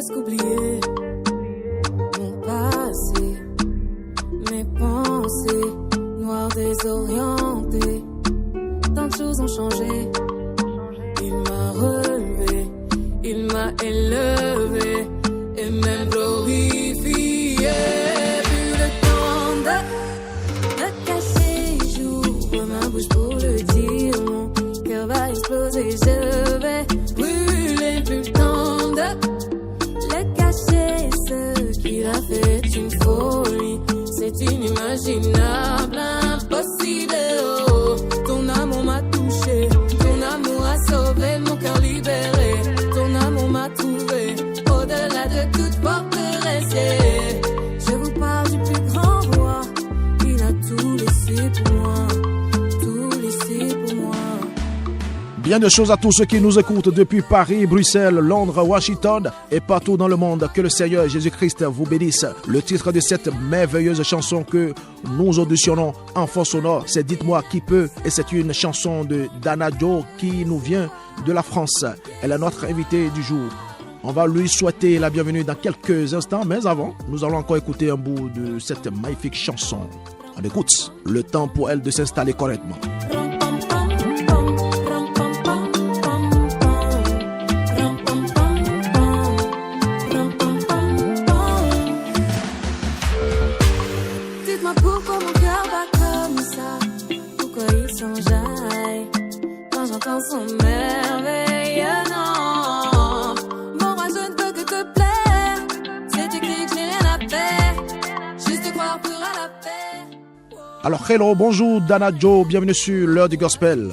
presque oublié mon passé, mes pensées noires désorientées. Tant de choses ont changé. Il m'a relevé, il m'a élevé et même glorifié. Plus le temps de cacher, j'ouvre ma bouche pour le dire. Mon cœur va exploser, je vais brûler. Plus le temps de le cacher, ce qu'il a fait est une folie. C'est inimaginable, impossible. Oh, ton amour m'a touché, ton amour a sauvé mon cœur libéré. Ton amour m'a trouvé au-delà de toute forteresse. Je vous parle du plus grand roi, il a tout laissé pour moi, tout laissé pour moi. Bien de choses à tous ceux qui nous écoutent depuis Paris, Bruxelles, Londres, Washington et partout dans le monde. Que le Seigneur Jésus-Christ vous bénisse. Le titre de cette merveilleuse chanson que nous auditionnons en fond sonore, c'est Dites-moi qui peut, et c'est une chanson de Dana Joe qui nous vient de la France. Elle est notre invitée du jour. On va lui souhaiter la bienvenue dans quelques instants, mais avant, nous allons encore écouter un bout de cette magnifique chanson. On écoute, le temps pour elle de s'installer correctement. Son merveilleux nom. Mon roi, je ne peux que te plaire. C'est écrit que j'ai rien à faire. Juste te croire pour à la paix. Alors, hello, bonjour Dana Joe, bienvenue sur l'heure du gospel.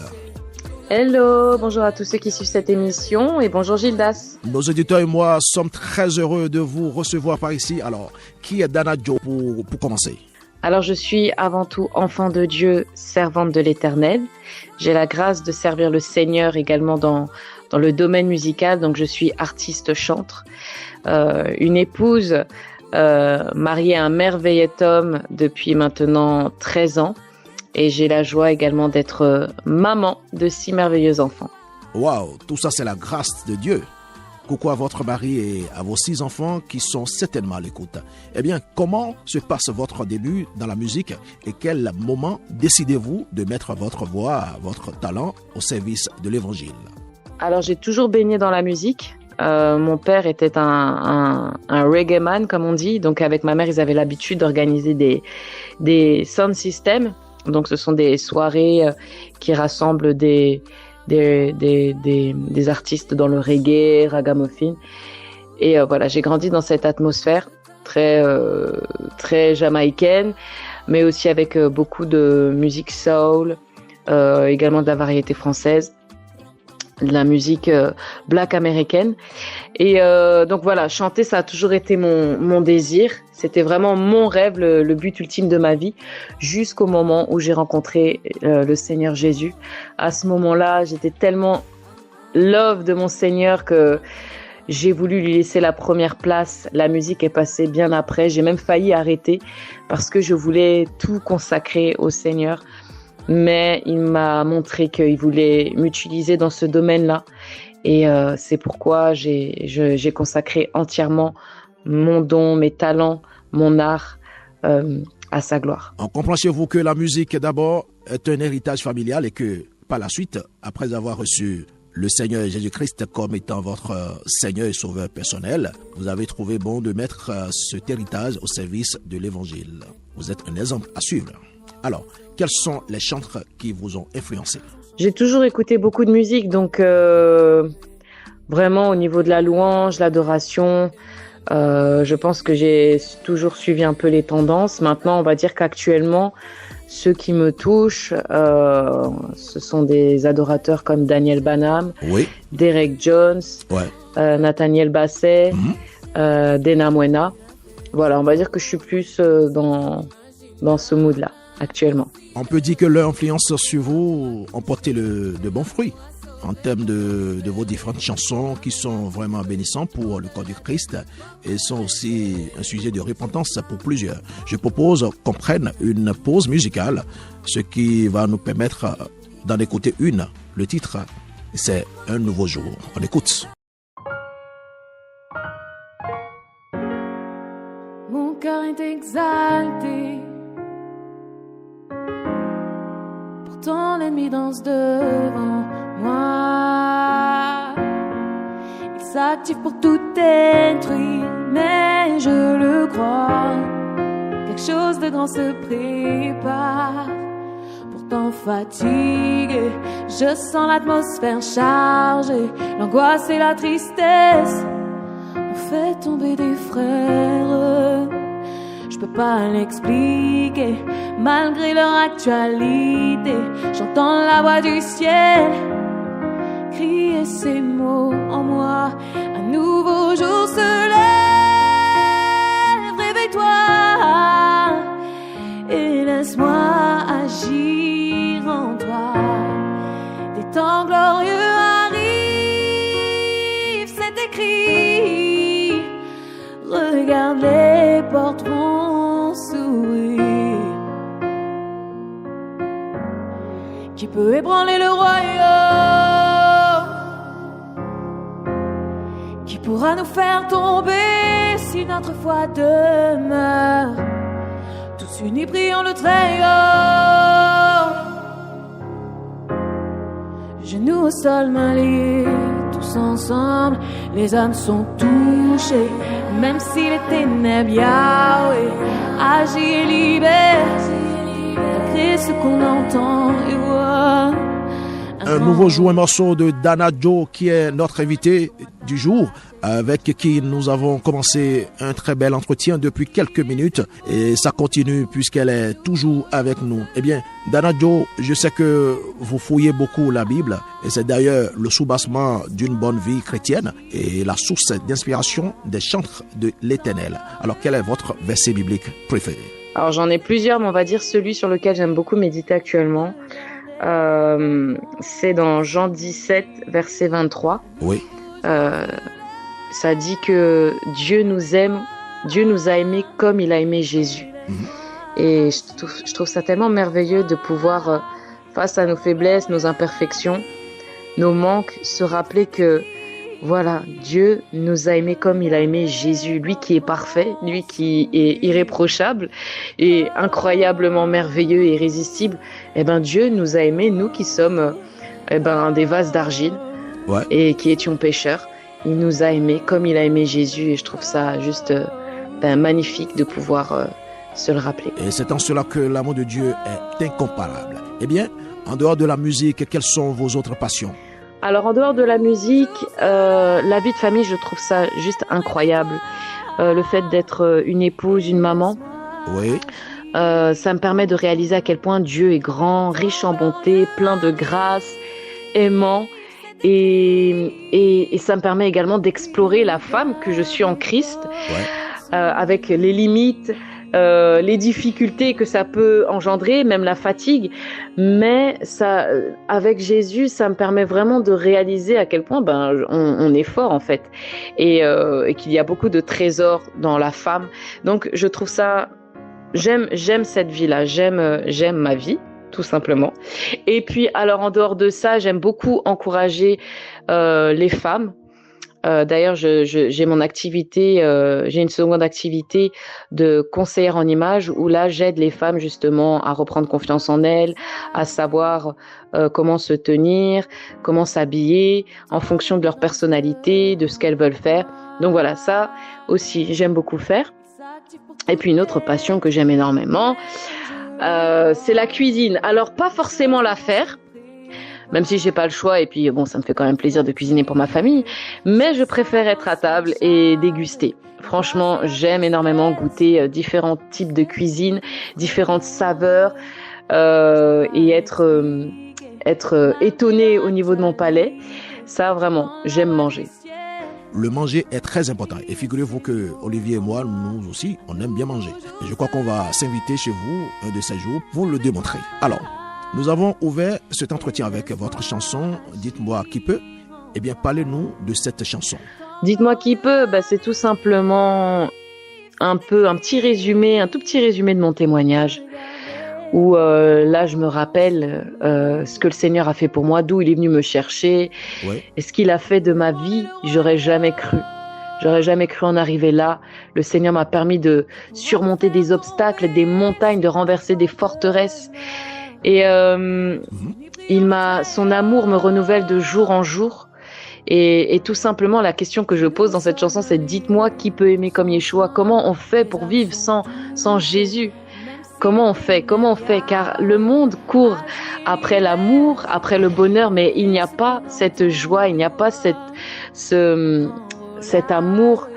Hello, bonjour à tous ceux qui suivent cette émission et bonjour Gildas. Nos auditeurs et moi sommes très heureux de vous recevoir par ici. Alors, qui est Dana Joe pour commencer? Alors je suis avant tout enfant de Dieu, servante de l'Éternel. J'ai la grâce de servir le Seigneur également dans le domaine musical, donc je suis artiste chantre. Une épouse mariée à un merveilleux homme depuis maintenant 13 ans. Et j'ai la joie également d'être maman de 6 merveilleux enfants. Waouh, tout ça c'est la grâce de Dieu. Coucou à votre mari et à vos 6 enfants qui sont certainement à l'écoute. Eh bien, comment se passe votre début dans la musique et quel moment décidez-vous de mettre votre voix, votre talent au service de l'évangile? Alors, j'ai toujours baigné dans la musique. Mon père était un reggae man, comme on dit. Donc, avec ma mère, ils avaient l'habitude d'organiser des sound systems. Donc, ce sont des soirées qui rassemblent des artistes dans le reggae, ragamuffin. Et voilà, j'ai grandi dans cette atmosphère très jamaïcaine, mais aussi avec beaucoup de musique soul, également de la variété française, de la musique black américaine. Et donc voilà, chanter, ça a toujours été mon désir. C'était vraiment mon rêve, le but ultime de ma vie, jusqu'au moment où j'ai rencontré le Seigneur Jésus. À ce moment-là, j'étais tellement love de mon Seigneur que j'ai voulu lui laisser la première place. La musique est passée bien après. J'ai même failli arrêter parce que je voulais tout consacrer au Seigneur. Mais il m'a montré qu'il voulait m'utiliser dans ce domaine-là. Et c'est pourquoi j'ai consacré entièrement mon don, mes talents, mon art à sa gloire. En comprend chez vous que la musique d'abord est un héritage familial et que par la suite, après avoir reçu le Seigneur Jésus-Christ comme étant votre Seigneur et Sauveur personnel, vous avez trouvé bon de mettre cet héritage au service de l'Évangile. Vous êtes un exemple à suivre. Alors, quels sont les chantres qui vous ont influencé? J'ai toujours écouté beaucoup de musique, donc vraiment au niveau de la louange, l'adoration, je pense que j'ai toujours suivi un peu les tendances. Maintenant, on va dire qu'actuellement, ceux qui me touchent, ce sont des adorateurs comme Daniel Banham, oui, Derek Jones, ouais, Nathaniel Bassey, Dena Mwena. Voilà, on va dire que je suis plus dans ce mood-là actuellement. On peut dire que leur influence sur vous ont porté de bons fruits en termes de vos différentes chansons qui sont vraiment bénissantes pour le corps du Christ et sont aussi un sujet de repentance pour plusieurs. Je propose qu'on prenne une pause musicale, ce qui va nous permettre d'en écouter une. Le titre, c'est Un nouveau jour. On écoute. Mon cœur est exalté. Pourtant l'ennemi danse devant moi. Il s'active pour tout détruire, mais je le crois. Quelque chose de grand se prépare. Pourtant fatigué, je sens l'atmosphère chargée. L'angoisse et la tristesse ont fait tomber des frères. Je peux pas l'expliquer, malgré leur actualité. J'entends la voix du ciel crier ces mots en moi. Un nouveau jour se lève, réveille-toi et laisse-moi agir en toi. Des temps glorieux arrivent, c'est écrit. Regarde, les portes vont s'ouvrir. Qui peut ébranler le royaume? Qui pourra nous faire tomber si notre foi demeure? Tous unis prions le Très-Haut. Genoux au sol, mains liées, tous ensemble, les âmes sont touchées. Même si les ténèbres, Yahweh agit et libère, malgré ce qu'on entend et voit. Un nouveau jour, un morceau de Dana Joe qui est notre invité du jour, avec qui nous avons commencé un très bel entretien depuis quelques minutes et ça continue puisqu'elle est toujours avec nous. Eh bien, Dana Joe, je sais que vous fouillez beaucoup la Bible et c'est d'ailleurs le soubassement d'une bonne vie chrétienne et la source d'inspiration des chantres de l'Éternel. Alors, quel est votre verset biblique préféré? Alors, j'en ai plusieurs, mais on va dire celui sur lequel j'aime beaucoup méditer actuellement. C'est dans Jean 17, verset 23. Oui. Ça dit que Dieu nous aime, Dieu nous a aimés comme il a aimé Jésus. Et je trouve ça tellement merveilleux de pouvoir, face à nos faiblesses, nos imperfections, nos manques, se rappeler que voilà, Dieu nous a aimés comme il a aimé Jésus, lui qui est parfait, lui qui est irréprochable et incroyablement merveilleux et irrésistible. Eh ben, Dieu nous a aimés, nous qui sommes des vases d'argile, ouais, et qui étions pécheurs. Il nous a aimés comme il a aimé Jésus et je trouve ça juste magnifique de pouvoir se le rappeler. Et c'est en cela que l'amour de Dieu est incomparable. Eh bien, en dehors de la musique, quelles sont vos autres passions? Alors, en dehors de la musique, la vie de famille, je trouve ça juste incroyable. Le fait d'être une épouse, une maman, oui, ça me permet de réaliser à quel point Dieu est grand, riche en bonté, plein de grâce, aimant. Et ça me permet également d'explorer la femme que je suis en Christ, ouais, avec les limites, les difficultés que ça peut engendrer, même la fatigue. Mais ça, avec Jésus, ça me permet vraiment de réaliser à quel point on est fort en fait, et qu'il y a beaucoup de trésors dans la femme. Donc je trouve ça, j'aime cette vie-là, j'aime ma vie, tout simplement. Et puis, alors en dehors de ça, j'aime beaucoup encourager les femmes. D'ailleurs, j'ai mon activité, j'ai une seconde activité de conseillère en images où là, j'aide les femmes justement à reprendre confiance en elles, à savoir comment se tenir, comment s'habiller en fonction de leur personnalité, de ce qu'elles veulent faire. Donc voilà, ça aussi, j'aime beaucoup faire. Et puis une autre passion que j'aime énormément, c'est la cuisine. Alors pas forcément la faire, même si j'ai pas le choix, et puis bon, ça me fait quand même plaisir de cuisiner pour ma famille, mais je préfère être à table et déguster. Franchement, j'aime énormément goûter différents types de cuisine, différentes saveurs, et être étonnée au niveau de mon palais. Ça, vraiment, j'aime manger. Le manger est très important. Et figurez-vous que Olivier et moi, nous aussi, on aime bien manger. Et je crois qu'on va s'inviter chez vous un de ces jours pour le démontrer. Alors, nous avons ouvert cet entretien avec votre chanson « Dites-moi qui peut ». Eh bien, parlez-nous de cette chanson. « Dites-moi qui peut », c'est tout simplement un petit résumé, un tout petit résumé de mon témoignage. Où là, je me rappelle ce que le Seigneur a fait pour moi, d'où il est venu me chercher, ouais, et ce qu'il a fait de ma vie, j'aurais jamais cru J'aurais jamais cru en arriver là. Le Seigneur m'a permis de surmonter des obstacles, des montagnes, de renverser des forteresses. Et son amour me renouvelle de jour en jour. Et tout simplement, la question que je pose dans cette chanson, c'est dites-moi qui peut aimer comme Yeshua? Comment on fait pour vivre sans Jésus? Comment on fait? Car le monde court après l'amour, après le bonheur, mais il n'y a pas cette joie, il n'y a pas cet amour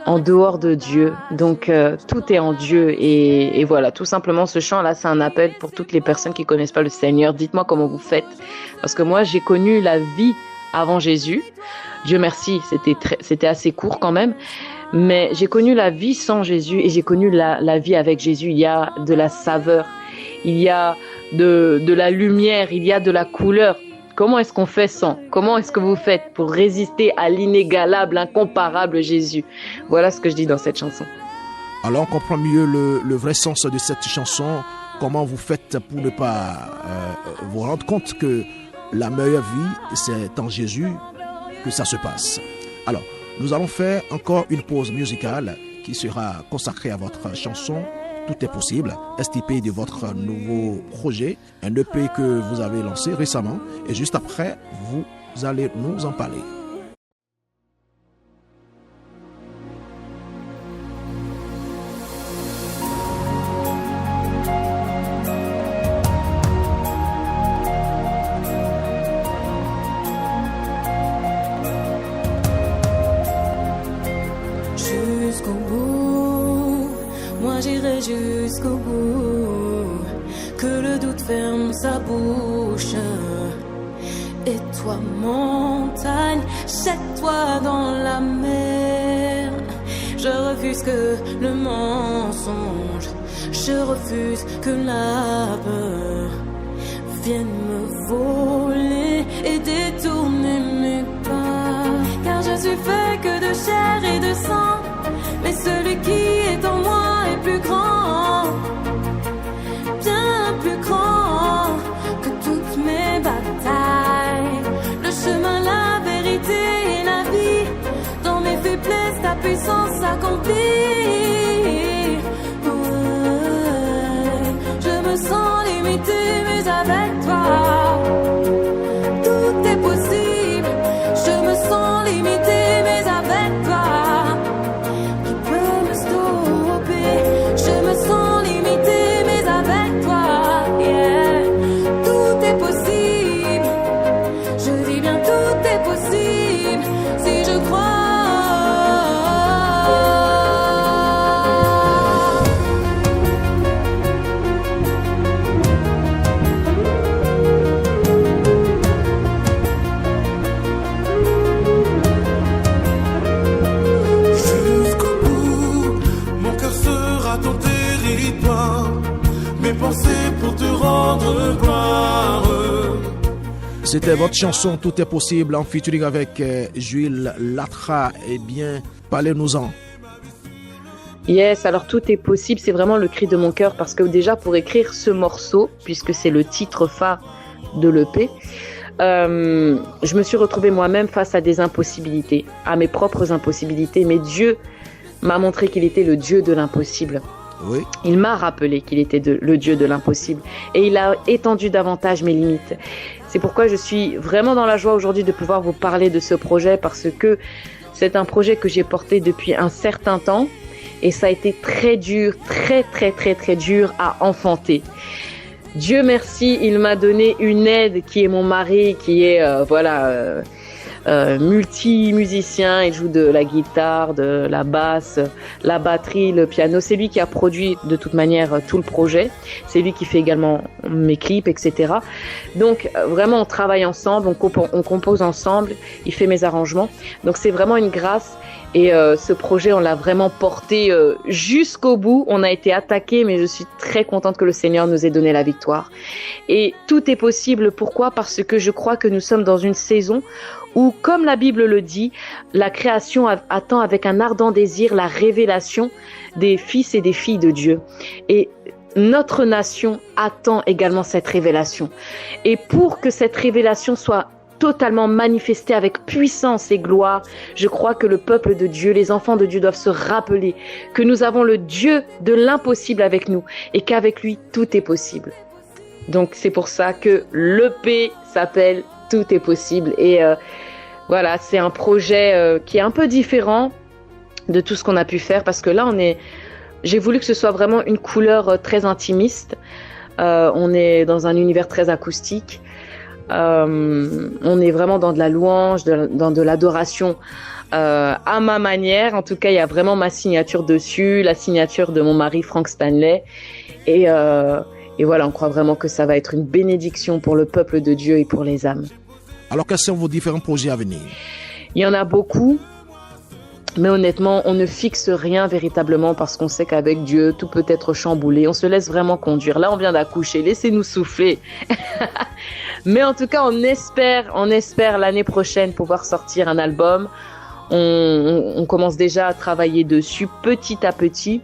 en dehors de Dieu. Donc tout est en Dieu et voilà, tout simplement ce chant-là, c'est un appel pour toutes les personnes qui connaissent pas le Seigneur. Dites-moi comment vous faites, parce que moi j'ai connu la vie avant Jésus. Dieu merci, c'était assez court quand même. Mais j'ai connu la vie sans Jésus et j'ai connu la vie avec Jésus. Il y a de la saveur, il y a de la lumière, il y a de la couleur. Comment est-ce qu'on fait sans? Comment est-ce que vous faites pour résister à l'inégalable, incomparable Jésus? Voilà ce que je dis dans cette chanson. Alors on comprend mieux le vrai sens de cette chanson. Comment vous faites pour ne pas vous rendre compte que la meilleure vie, c'est en Jésus que ça se passe. Alors, nous allons faire encore une pause musicale qui sera consacrée à votre chanson Tout est possible, STP de votre nouveau projet, un EP que vous avez lancé récemment. Et juste après, vous allez nous en parler. Jusqu'au bout, que le doute ferme sa bouche. Et toi, montagne, jette-toi dans la mer. Je refuse que le mensonge, je refuse que la peur vienne me voler et détourner mes pas. Car je suis fait que de chair et de sang, mais celui qui est en moi est plus grand, bien plus grand que toutes mes batailles. Le chemin, la vérité et la vie, dans mes faiblesses, ta puissance s'accomplit. Ouais, je me sens limité, mais avec toi, tout est possible. Je me sens limité, mais avec toi, je me sens limité, mais avec toi, yeah. Tout est possible. Je dis bien tout est possible si je crois. Jusqu'au bout, mon cœur sera ton territoire, mes pensées pour te rendre gloire. C'était votre chanson Tout est possible en featuring avec Jules Latra. Eh bien, parlez-nous-en. Yes, alors tout est possible, c'est vraiment le cri de mon cœur parce que déjà pour écrire ce morceau, puisque c'est le titre phare de l'EP, je me suis retrouvée moi-même face à des impossibilités, à mes propres impossibilités, mais Dieu m'a montré qu'il était le Dieu de l'impossible. Oui. Il m'a rappelé qu'il était le Dieu de l'impossible et il a étendu davantage mes limites. C'est pourquoi je suis vraiment dans la joie aujourd'hui de pouvoir vous parler de ce projet parce que c'est un projet que j'ai porté depuis un certain temps et ça a été très dur, très dur à enfanter. Dieu merci, il m'a donné une aide qui est mon mari, qui est multi-musicien. Il joue de la guitare, de la basse, la batterie, le piano. C'est lui qui a produit de toute manière tout le projet. C'est lui qui fait également mes clips, etc. Donc vraiment on travaille ensemble, on compose ensemble, il fait mes arrangements. Donc c'est vraiment une grâce. Et ce projet, on l'a vraiment porté jusqu'au bout. On a été attaqué, mais je suis très contente que le Seigneur nous ait donné la victoire. Et tout est possible. Pourquoi ? Parce que je crois que nous sommes dans une saison où, comme la Bible le dit, la création attend avec un ardent désir la révélation des fils et des filles de Dieu. Et notre nation attend également cette révélation. Et pour que cette révélation soit totalement manifester avec puissance et gloire. Je crois que le peuple de Dieu, les enfants de Dieu doivent se rappeler que nous avons le Dieu de l'impossible avec nous et qu'avec lui, tout est possible. Donc c'est pour ça que l'EP s'appelle Tout est possible. Et voilà, c'est un projet qui est un peu différent de tout ce qu'on a pu faire parce que là, j'ai voulu que ce soit vraiment une couleur très intimiste. On est dans un univers très acoustique. On est vraiment dans de la louange, dans de l'adoration à ma manière. En tout cas, il y a vraiment ma signature dessus, la signature de mon mari Frank Stanley. Et voilà, on croit vraiment que ça va être une bénédiction pour le peuple de Dieu et pour les âmes. Alors, quels sont vos différents projets à venir? Il y en a beaucoup. Mais honnêtement, on ne fixe rien véritablement parce qu'on sait qu'avec Dieu, tout peut être chamboulé. On se laisse vraiment conduire. Là, on vient d'accoucher. Laissez-nous souffler. Mais en tout cas, on espère l'année prochaine pouvoir sortir un album. On commence déjà à travailler dessus petit à petit.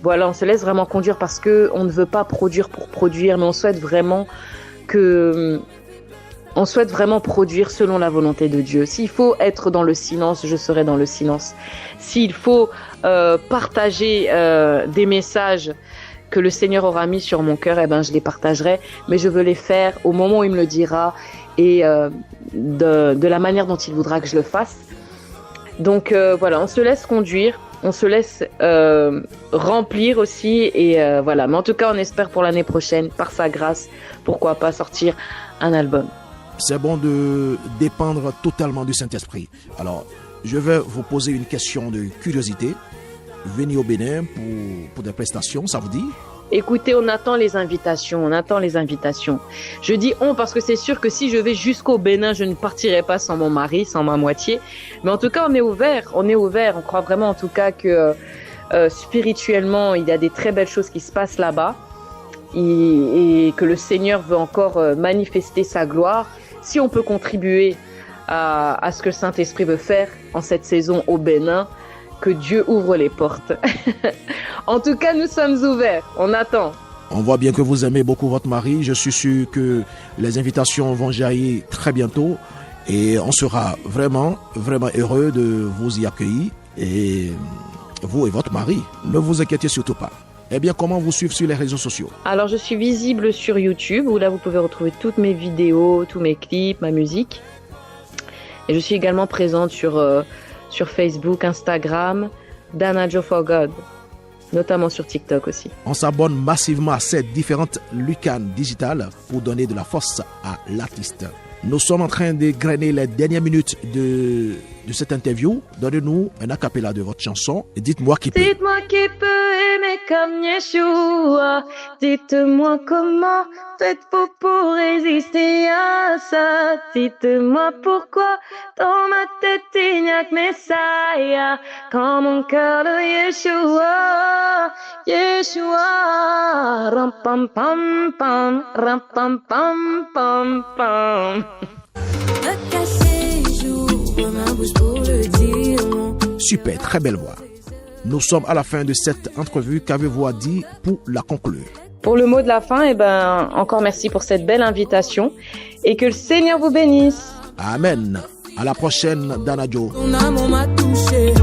Voilà, on se laisse vraiment conduire parce que on ne veut pas produire pour produire, mais on souhaite vraiment produire selon la volonté de Dieu. S'il faut être dans le silence, je serai dans le silence. S'il faut partager des messages que le Seigneur aura mis sur mon cœur, je les partagerai. Mais je veux les faire au moment où il me le dira et de la manière dont il voudra que je le fasse. Donc voilà, on se laisse conduire, on se laisse remplir aussi. Et voilà. Mais en tout cas, on espère pour l'année prochaine, par sa grâce, pourquoi pas sortir un album. C'est bon de dépendre totalement du Saint-Esprit. Alors, je vais vous poser une question de curiosité. Venir au Bénin pour des prestations, ça vous dit? Écoutez, on attend les invitations. Je dis on parce que c'est sûr que si je vais jusqu'au Bénin, je ne partirai pas sans mon mari, sans ma moitié. Mais en tout cas, on est ouvert. On croit vraiment en tout cas que spirituellement, il y a des très belles choses qui se passent là-bas et que le Seigneur veut encore manifester sa gloire. Si on peut contribuer à ce que le Saint-Esprit veut faire en cette saison au Bénin, que Dieu ouvre les portes. En tout cas, nous sommes ouverts. On attend. On voit bien que vous aimez beaucoup votre mari. Je suis sûr que les invitations vont jaillir très bientôt. Et on sera vraiment, vraiment heureux de vous y accueillir. Et vous et votre mari, ne vous inquiétez surtout pas. Eh bien, comment vous suivre sur les réseaux sociaux? Alors, je suis visible sur YouTube, où là, vous pouvez retrouver toutes mes vidéos, tous mes clips, ma musique. Et je suis également présente sur Facebook, Instagram, Dana Joe for God, notamment sur TikTok aussi. On s'abonne massivement à ces différentes lucanes digitales pour donner de la force à l'artiste. Nous sommes en train de grainer les dernières minutes de cette interview. Donnez-nous un acapella de votre chanson et dites-moi qui peut. Dites-moi qui peut aimer comme Yeshua. Dites-moi comment faites-vous pour résister à ça. Dites-moi pourquoi dans ma tête il n'y a que Messiah. Quand mon cœur le Yeshua, Yeshua. Ram pam pam pam, ram pam pam pam pam. Super, très belle voix. Nous sommes à la fin de cette entrevue. Qu'avez-vous à dire pour la conclure? Pour le mot de la fin, encore merci pour cette belle invitation et que le Seigneur vous bénisse. Amen. À la prochaine, Dana Joe. Ton amour m'a touché.